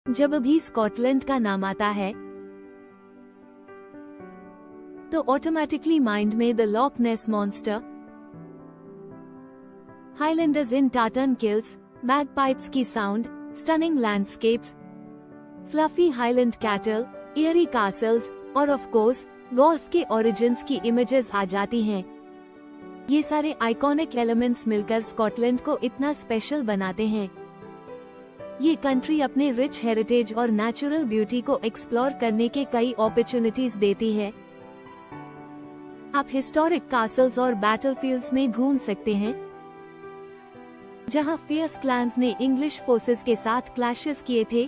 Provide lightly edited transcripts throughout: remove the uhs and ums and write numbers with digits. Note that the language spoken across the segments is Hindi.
जब भी स्कॉटलैंड का नाम आता है तो ऑटोमेटिकली माइंड में the Loch Ness monster, highlanders in tartan kilts, bagpipes की sound, stunning landscapes, fluffy highland cattle, airy castles और ऑफ कोर्स गोल्फ के ओरिजिन्स की इमेजेस आ जाती हैं। ये सारे आइकॉनिक एलिमेंट्स मिलकर स्कॉटलैंड को इतना स्पेशल बनाते हैं। ये कंट्री अपने रिच हेरिटेज और नेचुरल ब्यूटी को एक्सप्लोर करने के कई अपॉर्चुनिटीज देती है। आप हिस्टोरिक कासल्स और बैटलफील्ड्स में घूम सकते हैं, जहां फियर्स क्लैंस ने इंग्लिश फोर्सेस के साथ क्लैशेस किए थे।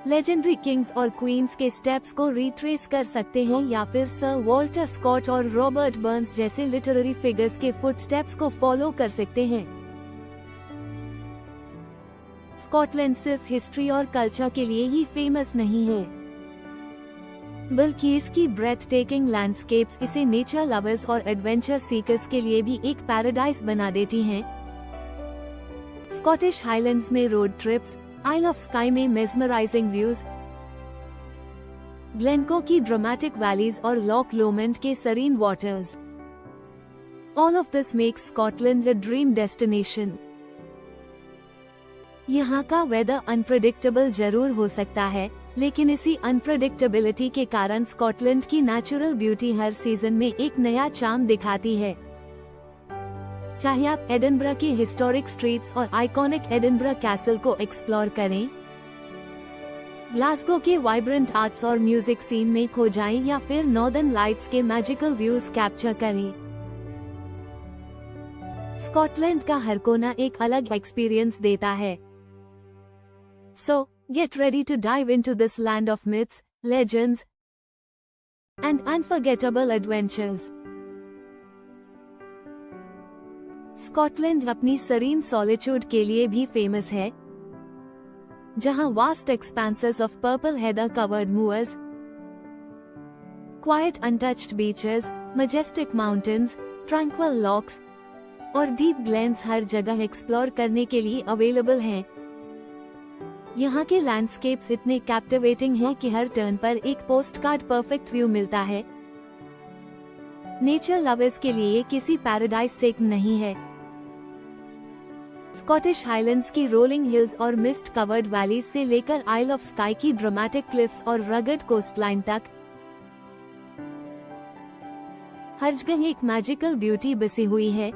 लेजेंडरी किंग्स और क्वींस के स्टेप्स को रिट्रेस कर सकते हैं या फिर सर वॉल्टर स्कॉट और रॉबर्ट बर्न्स जैसे लिटरेरी फिगर्स के फुटस्टेप्स को फॉलो कर सकते हैं। स्कॉटलैंड सिर्फ हिस्ट्री और कल्चर के लिए ही फेमस नहीं है, बल्कि इसकी ब्रेथ टेकिंग लैंडस्केप्स इसे नेचर लवर्स और एडवेंचर सीकर्स के लिए भी एक पैराडाइज बना देती हैं। स्कॉटिश हाईलैंड्स में road trips, Isle of Skye में मेस्मराइजिंग व्यूज, ग्लेनको की ड्रामेटिक वैलीज और लॉक लोमंड के serene waters, all of this makes Scotland a dream destination. यहाँ का वेदर अनप्रेडिक्टेबल जरूर हो सकता है, लेकिन इसी अनप्रेडिक्टेबिलिटी के कारण स्कॉटलैंड की नेचुरल ब्यूटी हर सीजन में एक नया चार्म दिखाती है। चाहे आप एडिनबरा के हिस्टोरिक स्ट्रीट्स और आइकॉनिक एडिनबरा कैसल को एक्सप्लोर करें, ग्लासगो के वाइब्रेंट आर्ट्स और म्यूजिक सीन में खो जाएं या फिर नॉर्दर्न लाइट्स के मैजिकल व्यूज कैप्चर करें, स्कॉटलैंड का हर कोना एक अलग एक्सपीरियंस देता है। So, get ready to dive into this land of myths, legends, and unforgettable adventures. Scotland अपनी सरीन सॉलिट्यूड के लिए भी फेमस है, जहां vast expanses of purple heather covered moors, quiet untouched beaches, majestic mountains, tranquil lochs और डीप ग्लेन्स हर जगह एक्सप्लोर करने के लिए अवेलेबल हैं। यहाँ के लैंडस्केप्स इतने कैप्टिवेटिंग हैं कि हर टर्न पर एक पोस्टकार्ड परफेक्ट व्यू मिलता है। नेचर लवर्स के लिए किसी पैराडाइज से कम नहीं है। स्कॉटिश हाईलैंड्स की रोलिंग हिल्स और मिस्ट कवर्ड वैलीज से लेकर आइल ऑफ स्काई की ड्रामेटिक क्लिफ्स और रगड कोस्टलाइन तक, हर जगह एक मैजिकल ब्यूटी बसी हुई है।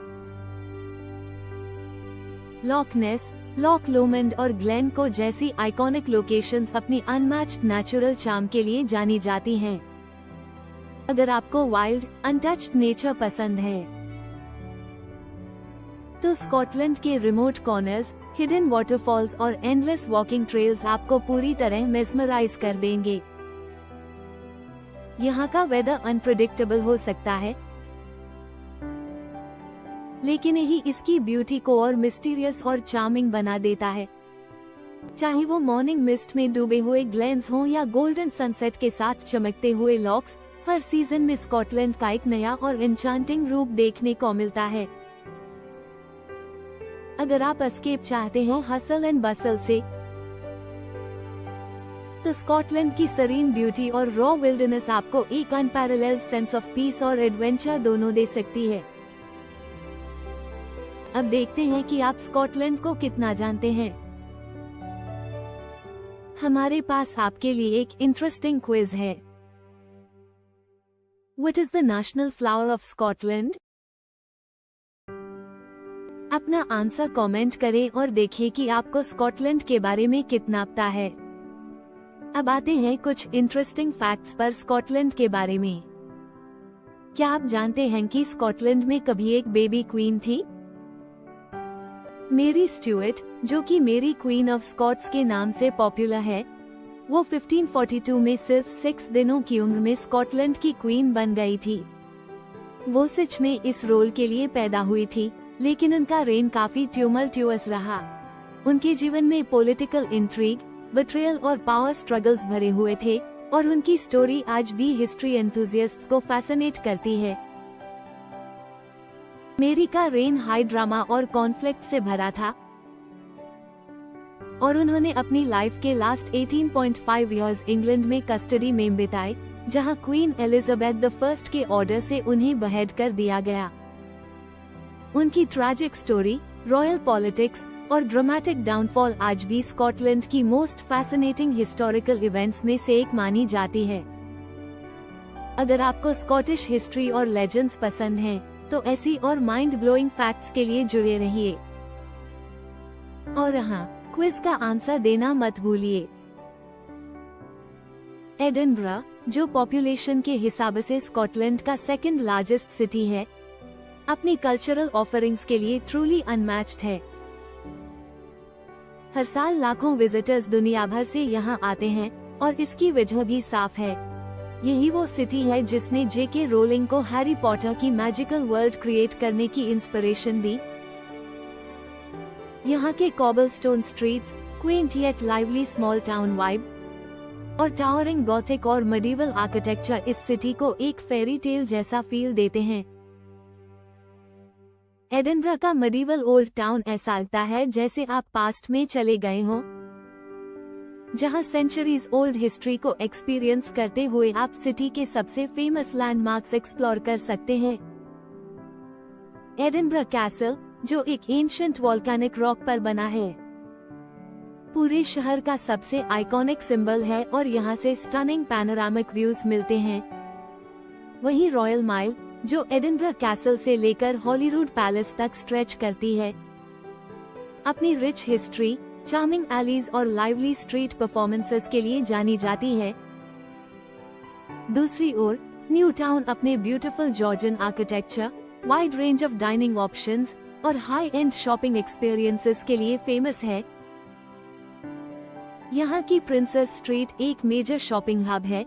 लॉक नेस, लॉक लोमंड और ग्लेनको जैसी आइकॉनिक लोकेशंस अपनी अनमैच्ड नेचुरल चार्म के लिए जानी जाती हैं। अगर आपको वाइल्ड, अनटच्ड नेचर पसंद है, तो स्कॉटलैंड के रिमोट कॉर्नर्स, हिडन वाटरफॉल्स और एंडलेस वॉकिंग ट्रेल्स आपको पूरी तरह मेस्मराइज कर देंगे। यहाँ का वेदर अनप्रेडिक्टेबल हो सकता है, लेकिन यही इसकी ब्यूटी को और मिस्टीरियस और चार्मिंग बना देता है। चाहे वो मॉर्निंग मिस्ट में डूबे हुए ग्लेन्स हों या गोल्डन सनसेट के साथ चमकते हुए लॉक्स, हर सीजन में स्कॉटलैंड का एक नया और एन्चांटिंग रूप देखने को मिलता है। अगर आप एस्केप चाहते हैं हसल एंड बसल से, तो स्कॉटलैंड की सरीन ब्यूटी और रॉ विल्डरनेस आपको एक अनपैरेलल्ड सेंस ऑफ पीस और एडवेंचर दोनों दे सकती है। अब देखते हैं कि आप स्कॉटलैंड को कितना जानते हैं। हमारे पास आपके लिए एक इंटरेस्टिंग क्विज है। What is the national flower of Scotland? अपना आंसर कमेंट करें और देखें कि आपको स्कॉटलैंड के बारे में कितना पता है। अब आते हैं कुछ इंटरेस्टिंग फैक्ट्स पर स्कॉटलैंड के बारे में। क्या आप जानते हैं कि स्कॉटलैंड में कभी एक बेबी क्वीन थी? मेरी स्टुअर्ट, जो कि मेरी क्वीन ऑफ स्कॉट्स के नाम से पॉपुलर है, वो 1542 में सिर्फ 6 दिनों की उम्र में स्कॉटलैंड की क्वीन बन गई थी। वो सच में इस रोल के लिए पैदा हुई थी, लेकिन उनका रेन काफी ट्यूमल्ट्यूअस रहा। उनके जीवन में पॉलिटिकल इंट्रीग, बिट्रेयल और पावर स्ट्रगल्स भरे हुए थे, और उनकी स्टोरी आज भी हिस्ट्री एंथुसियास्ट्स को फैसिनेट करती है। मेरी का रेन हाई ड्रामा और कॉन्फ्लिक्ट से भरा था। और उन्होंने अपनी लाइफ के लास्ट 18.5 इयर्स इंग्लैंड में कस्टडी में बिताए, जहां क्वीन एलिजाबेथ द फर्स्ट के ऑर्डर से उन्हें बेहेड कर दिया गया। उनकी ट्रैजिक स्टोरी, रॉयल पॉलिटिक्स और ड्रामेटिक डाउनफॉल आज भी स्कॉटलैंड की मोस्ट फैसिनेटिंग हिस्टोरिकल इवेंट्स में से एक मानी जाती है। अगर आपको स्कॉटिश हिस्ट्री और लेजेंड्स पसंद हैं, तो ऐसी और माइंड ब्लोइंग फैक्ट्स के लिए जुड़े रहिए। और हाँ, क्विज का आंसर देना मत भूलिए। एडिनबरा, जो पॉपुलेशन के हिसाब से स्कॉटलैंड का सेकंड लार्जेस्ट सिटी है, अपनी कल्चरल ऑफरिंग्स के लिए ट्रूली अनमैच्ड है। हर साल लाखों विजिटर्स दुनिया भर से यहाँ आते हैं और इसकी वजह भी साफ है। यही वो सिटी है जिसने जेके रोलिंग को हैरी पॉटर की मैजिकल वर्ल्ड क्रिएट करने की इंस्पिरेशन दी। यहाँ के cobblestone streets, Quint yet lively small town vibe और टावरिंग गॉथिक और मेडिवल आर्किटेक्चर इस सिटी को एक फेरी टेल जैसा फील देते हैं। एडिनबरा का मेडिवल ओल्ड टाउन ऐसा लगता है जैसे आप पास्ट में चले गए हों, जहां सेंचुरीज ओल्ड हिस्ट्री को एक्सपीरियंस करते हुए आप सिटी के सबसे फेमस लैंडमार्क्स एक्सप्लोर कर सकते हैं। एडिनबरा कैसल, जो एक एंशिएंट वोल्केनिक रॉक पर बना है, पूरे शहर का सबसे आइकॉनिक सिंबल है और यहाँ से स्टनिंग पैनोरामिक व्यूज मिलते हैं। वहीं रॉयल माइल, जो एडिनबरा कैसल से लेकर हॉलीवुड पैलेस तक स्ट्रेच करती है, अपनी रिच हिस्ट्री, चार्मिंग एलीज और लाइवली स्ट्रीट परफॉर्मेंसेस के लिए जानी जाती है। दूसरी ओर न्यू टाउन अपने beautiful Georgian architecture, wide range of dining options और हाई एंड शॉपिंग एक्सपीरियंसेस के लिए फेमस है। यहाँ की प्रिंसेस स्ट्रीट एक मेजर शॉपिंग हब है,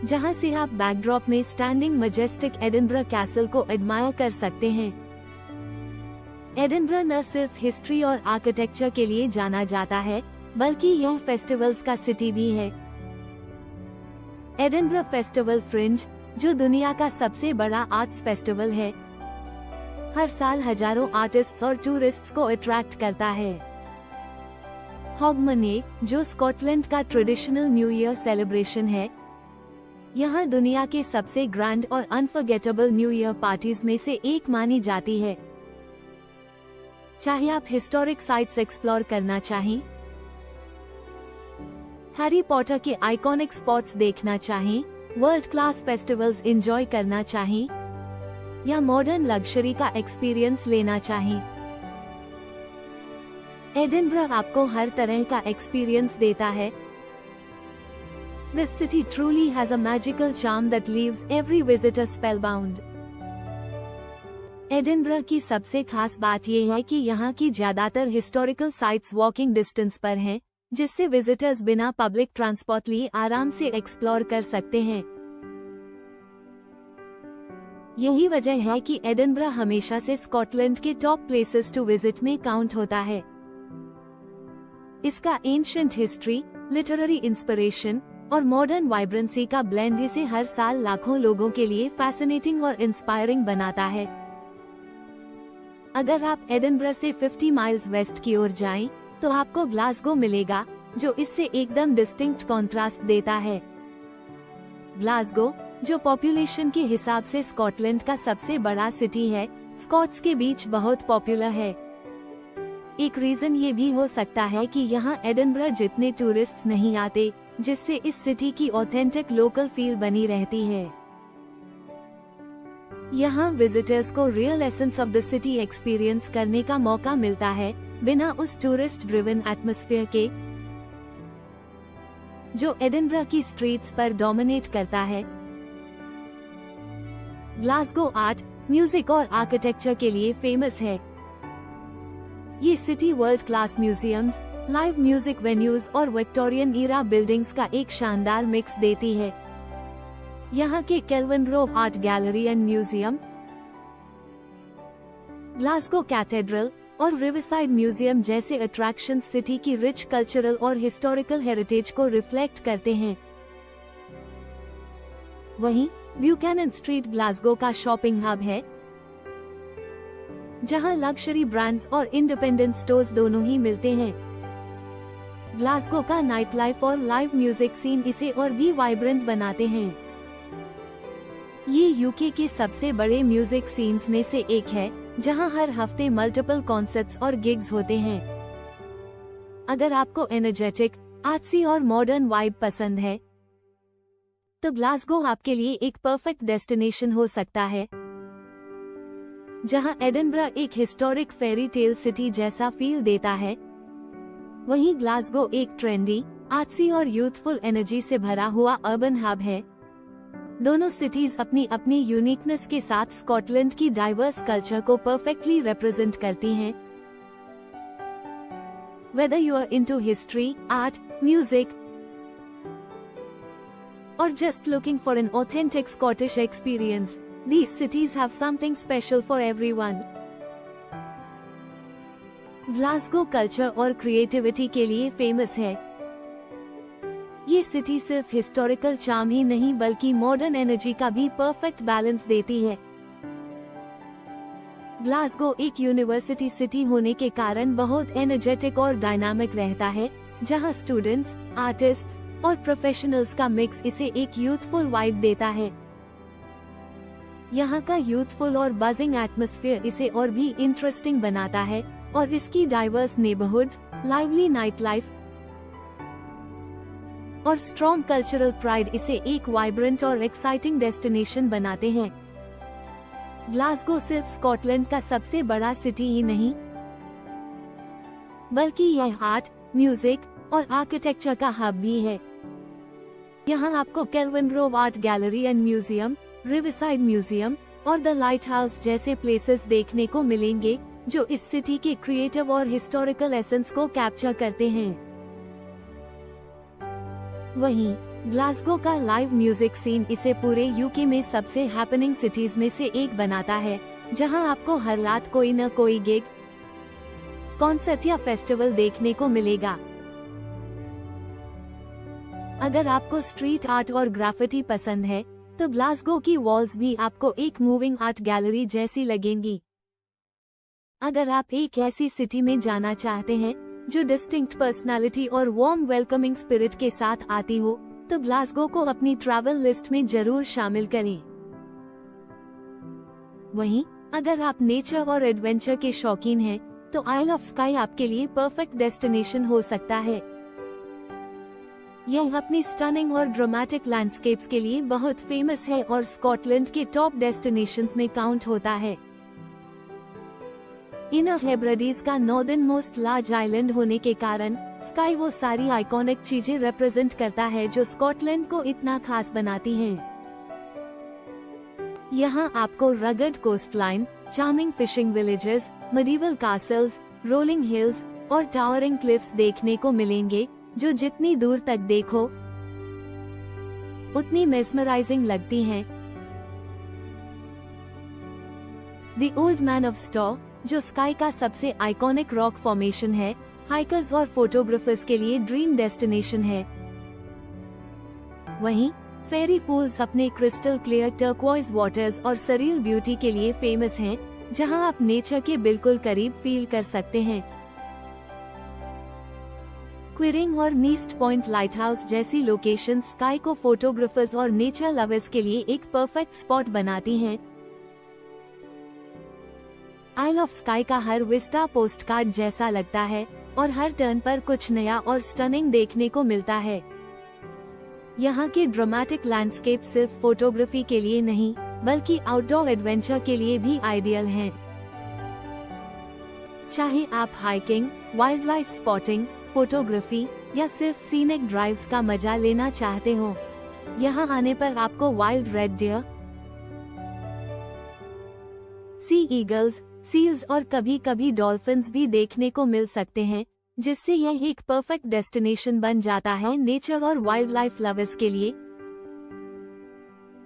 जहाँ से आप बैकड्रॉप में स्टैंडिंग मजेस्टिक एडिनबरा कैसल को एडमायर कर सकते हैं। एडिनबरा न सिर्फ हिस्ट्री और आर्किटेक्चर के लिए जाना जाता है, बल्कि यह फेस्टिवल्स का सिटी भी है। एडिनबरा फेस्टिवल फ्रिंज, जो दुनिया का सबसे बड़ा आर्ट्स फेस्टिवल है, हर साल हजारों आर्टिस्ट्स और टूरिस्ट्स को अट्रैक्ट करता है। हॉगमने, जो स्कॉटलैंड का ट्रेडिशनल न्यू ईयर सेलिब्रेशन है, यहाँ दुनिया के सबसे ग्रैंड और अनफॉरगेटेबल न्यू ईयर पार्टीज में से एक मानी जाती है। चाहे आप हिस्टोरिक साइट्स एक्सप्लोर करना चाहें, हैरी पॉटर के आइकॉनिक स्पॉट्स देखना चाहें, वर्ल्ड क्लास फेस्टिवल्स एंजॉय करना चाहें, या मॉडर्न लग्जरी का एक्सपीरियंस लेना चाहें, एडिनबरा आपको हर तरह का एक्सपीरियंस देता है। This city truly has a magical charm that leaves every visitor spellbound. Edinburgh की सबसे खास बात यह है कि यहाँ की ज्यादातर हिस्टोरिकल साइट्स वॉकिंग डिस्टेंस पर हैं, जिससे विजिटर्स बिना पब्लिक ट्रांसपोर्ट लिए आराम से एक्सप्लोर कर सकते हैं। यही वजह है कि एडिनबरा हमेशा से स्कॉटलैंड के टॉप प्लेसेस टू विजिट में काउंट होता है। इसका एंशिएंट हिस्ट्री, लिटरेरी इंस्पिरेशन और मॉडर्न वाइब्रेंसी का ब्लेंड इसे हर साल लाखों लोगों के लिए फैसिनेटिंग और इंस्पायरिंग बनाता है। अगर आप एडिनबरा से 50 माइल्स वेस्ट की ओर जाएं, तो आपको ग्लासगो मिलेगा, जो इससे एकदम डिस्टिंक्ट कॉन्ट्रास्ट देता है। ग्लासगो, जो पॉपुलेशन के हिसाब से स्कॉटलैंड का सबसे बड़ा सिटी है, स्कॉट्स के बीच बहुत पॉपुलर है। एक रीजन ये भी हो सकता है कि यहाँ एडिनबरा जितने टूरिस्ट्स नहीं आते, जिससे इस सिटी की ऑथेंटिक लोकल फील बनी रहती है। यहाँ विजिटर्स को real essence of the city experience करने का मौका मिलता है, बिना उस टूरिस्ट ड्रिवन एटमॉस्फेयर के जो एडिनबरा की स्ट्रीट्स पर डोमिनेट करता है। ग्लासगो आर्ट, म्यूजिक और आर्किटेक्चर के लिए फेमस है। ये city world class museums, live music venues और विक्टोरियन ईरा बिल्डिंग्स का एक शानदार मिक्स देती है। यहाँ के Kelvingrove art gallery and museum, Glasgow cathedral और रिवरसाइड म्यूजियम जैसे अट्रैक्शन सिटी की रिच कल्चरल और हिस्टोरिकल हेरिटेज को रिफ्लेक्ट करते हैं। वहीं ब्यूकैनन स्ट्रीट ग्लासगो का शॉपिंग हब है, जहां लग्जरी ब्रांड्स और इंडिपेंडेंट स्टोर्स दोनों ही मिलते हैं। ग्लासगो का नाइट लाइफ और लाइव म्यूजिक सीन इसे और भी वाइब्रेंट बनाते हैं। ये यूके के सबसे बड़े म्यूजिक सीन्स में से एक है, जहां हर हफ्ते मल्टीपल कॉन्सर्ट्स और गिग्स होते हैं। अगर आपको एनर्जेटिक, आर्ट्सी और मॉडर्न वाइब पसंद है, तो ग्लासगो आपके लिए एक परफेक्ट डेस्टिनेशन हो सकता है। जहां एडिनबरा एक हिस्टोरिक फेरी टेल सिटी जैसा फील देता है, वहीं ग्लासगो एक ट्रेंडी, आर्ट्सी और यूथफुल एनर्जी से भरा हुआ अर्बन हब है। दोनों सिटीज अपनी अपनी यूनिकनेस के साथ स्कॉटलैंड की डाइवर्स कल्चर को परफेक्टली रिप्रेजेंट करती हैं। Whether you are into history, art, music, or just looking for an authentic Scottish experience, these cities have something special for everyone. Glasgow culture और क्रिएटिविटी के लिए फेमस है। ये सिटी सिर्फ हिस्टोरिकल चार्म ही नहीं बल्कि मॉडर्न एनर्जी का भी परफेक्ट बैलेंस देती है। ग्लासगो एक यूनिवर्सिटी सिटी होने के कारण बहुत एनर्जेटिक और डायनामिक रहता है, जहां स्टूडेंट्स, आर्टिस्ट्स और प्रोफेशनल्स का मिक्स इसे एक यूथफुल वाइब देता है। यहाँ का यूथफुल और बजिंग एटमॉस्फेयर इसे और भी इंटरेस्टिंग बनाता है और इसकी diverse neighbourhoods, lively night life और स्ट्रॉन्ग कल्चरल प्राइड इसे एक वाइब्रेंट और एक्साइटिंग डेस्टिनेशन बनाते हैं। ग्लासगो सिर्फ स्कॉटलैंड का सबसे बड़ा सिटी ही नहीं, बल्कि यह आर्ट, म्यूजिक और आर्किटेक्चर का हब भी है। यहाँ आपको Kelvingrove art gallery and museum, riverside museum और द लाइट हाउस जैसे प्लेसेस देखने को मिलेंगे, जो इस सिटी के क्रिएटिव और हिस्टोरिकल एसेंस को कैप्चर करते हैं। वहीं ग्लासगो का लाइव म्यूजिक सीन इसे पूरे यूके में सबसे हैपनिंग सिटीज में से एक बनाता है, जहां आपको हर रात कोई न कोई गिग, कॉन्सर्ट या फेस्टिवल देखने को मिलेगा। अगर आपको स्ट्रीट आर्ट और ग्राफिटी पसंद है, तो ग्लासगो की वॉल्स भी आपको एक मूविंग आर्ट गैलरी जैसी लगेंगी। अगर आप एक ऐसी सिटी में जाना चाहते हैं जो डिस्टिंक्ट पर्सनालिटी और वार्म वेलकमिंग स्पिरिट के साथ आती हो, तो ग्लासगो को अपनी ट्रैवल लिस्ट में जरूर शामिल करें। वहीं अगर आप नेचर और एडवेंचर के शौकीन हैं, तो आइल ऑफ स्काई आपके लिए परफेक्ट डेस्टिनेशन हो सकता है। यह अपनी स्टनिंग और ड्रामेटिक लैंडस्केप्स के लिए बहुत फेमस है और स्कॉटलैंड के टॉप डेस्टिनेशंस में काउंट होता है। इनर हेब्रिडीज का नॉर्दर्न मोस्ट लार्ज आइलैंड होने के कारण स्काई वो सारी आइकॉनिक चीजें रिप्रेजेंट करता है जो स्कॉटलैंड को इतना खास बनाती हैं। यहाँ आपको rugged coastline, charming fishing villages, medieval castles, rolling hills और टावरिंग क्लिफ्स देखने को मिलेंगे, जो जितनी दूर तक देखो उतनी मेस्मराइजिंग लगती हैं। द ओल्ड मैन ऑफ स्टॉ, जो स्काई का सबसे आइकॉनिक रॉक फॉर्मेशन है, हाइकर्स और फोटोग्राफर्स के लिए ड्रीम डेस्टिनेशन है। वहीं फेरी पूल्स अपने क्रिस्टल क्लियर टर्क्वाइज वाटर्स और सरील ब्यूटी के लिए फेमस हैं, जहां आप नेचर के बिल्कुल करीब फील कर सकते हैं। क्विरिंग और नीस्ट पॉइंट लाइट हाउस जैसी लोकेशन स्काई को फोटोग्राफर्स और नेचर लवर्स के लिए एक परफेक्ट स्पॉट बनाती हैं। आइल ऑफ स्काई का हर विस्टा पोस्टकार्ड जैसा लगता है और हर टर्न पर कुछ नया और स्टनिंग देखने को मिलता है। यहाँ के ड्रामेटिक लैंडस्केप सिर्फ फोटोग्राफी के लिए नहीं, बल्कि आउटडोर एडवेंचर के लिए भी आइडियल हैं। चाहे आप hiking, wild life spotting, photography या सिर्फ सीनिक ड्राइव्स का मजा लेना चाहते हो, यहाँ आने पर आपको वाइल्ड रेड डियर, सी ईगल्स, सील्स और कभी कभी डॉल्फिन्स भी देखने को मिल सकते हैं, जिससे यह एक परफेक्ट डेस्टिनेशन बन जाता है नेचर और वाइल्ड लाइफ लवर्स के लिए।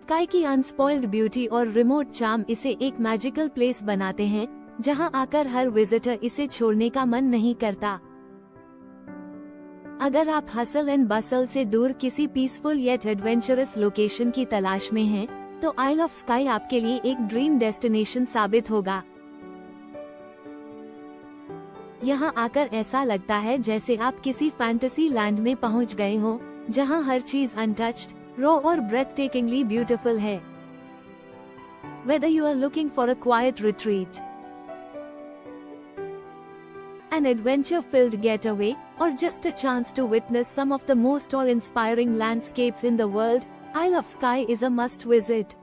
स्काई की अनस्पॉइल्ड ब्यूटी और रिमोट चार्म इसे एक मैजिकल प्लेस बनाते हैं, जहां आकर हर विजिटर इसे छोड़ने का मन नहीं करता। अगर आप हसल एंड बसल से दूर किसी पीसफुल येट एडवेंचरस लोकेशन की तलाश में हैं, तो आइल ऑफ स्काई आपके लिए एक ड्रीम डेस्टिनेशन साबित होगा। यहाँ आकर ऐसा लगता है जैसे आप किसी फैंटेसी लैंड में पहुँच गए हो, जहाँ हर चीज अनटच्ड, रॉ और breathtakingly beautiful है। Whether you are looking for a quiet retreat, an adventure-filled getaway, or just a chance to witness some of the most awe-inspiring landscapes in the world, Isle of Skye is a must-visit.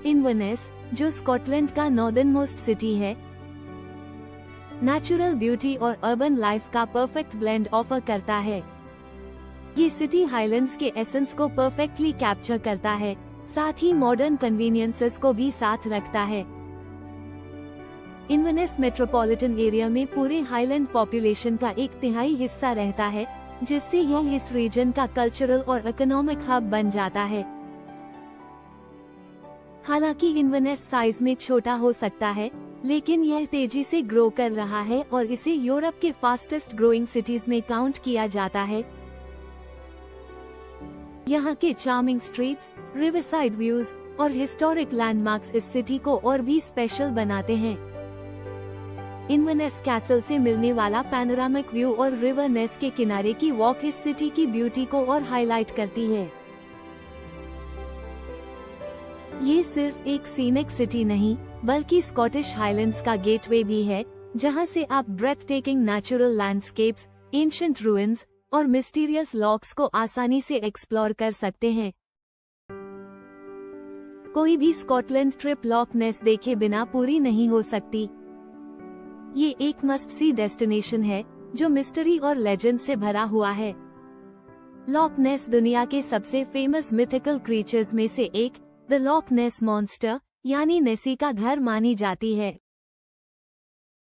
Inverness, जो स्कॉटलैंड का नॉर्दर्न मोस्ट सिटी है, नेचुरल ब्यूटी और अर्बन लाइफ का परफेक्ट ब्लेंड ऑफर करता है। ये सिटी हाईलैंड्स के एसेंस को परफेक्टली कैप्चर करता है, साथ ही मॉडर्न कन्वीनियंसेस को भी साथ रखता है। इन्वर्नेस मेट्रोपॉलिटन एरिया में पूरे हाईलैंड पॉपुलेशन का 1/3 हिस्सा रहता है, जिससे यह इस रीजन का कल्चरल और इकोनॉमिक हब बन जाता है। हालांकि इन्वर्नेस साइज में छोटा हो सकता है, लेकिन यह तेजी से ग्रो कर रहा है और इसे यूरोप के फास्टेस्ट ग्रोइंग सिटीज में काउंट किया जाता है। यहाँ के चार्मिंग स्ट्रीट्स, रिवरसाइड व्यूज और हिस्टोरिक लैंडमार्क्स इस सिटी को और भी स्पेशल बनाते हैं। इन्वर्नेस कैसल से मिलने वाला पैनोरामिक व्यू और रिवर नेस के किनारे की वॉक इस सिटी की ब्यूटी को और हाईलाइट करती है। ये सिर्फ एक सीनिक सिटी नहीं, बल्कि स्कॉटिश हाईलैंड्स का गेटवे भी है, जहां से आप ब्रेथटेकिंग नेचुरल लैंडस्केप्स, एंशिएंट रुइंस और मिस्टीरियस लॉक्स को आसानी से एक्सप्लोर कर सकते हैं। कोई भी स्कॉटलैंड ट्रिप लॉक नेस देखे बिना पूरी नहीं हो सकती। ये एक मस्ट सी डेस्टिनेशन है, जो मिस्ट्री और लेजेंड से भरा हुआ है। लॉक नेस दुनिया के सबसे फेमस मिथिकल क्रीचर्स में से एक, द लॉक नेस मॉन्स्टर यानी नेसी का घर मानी जाती है।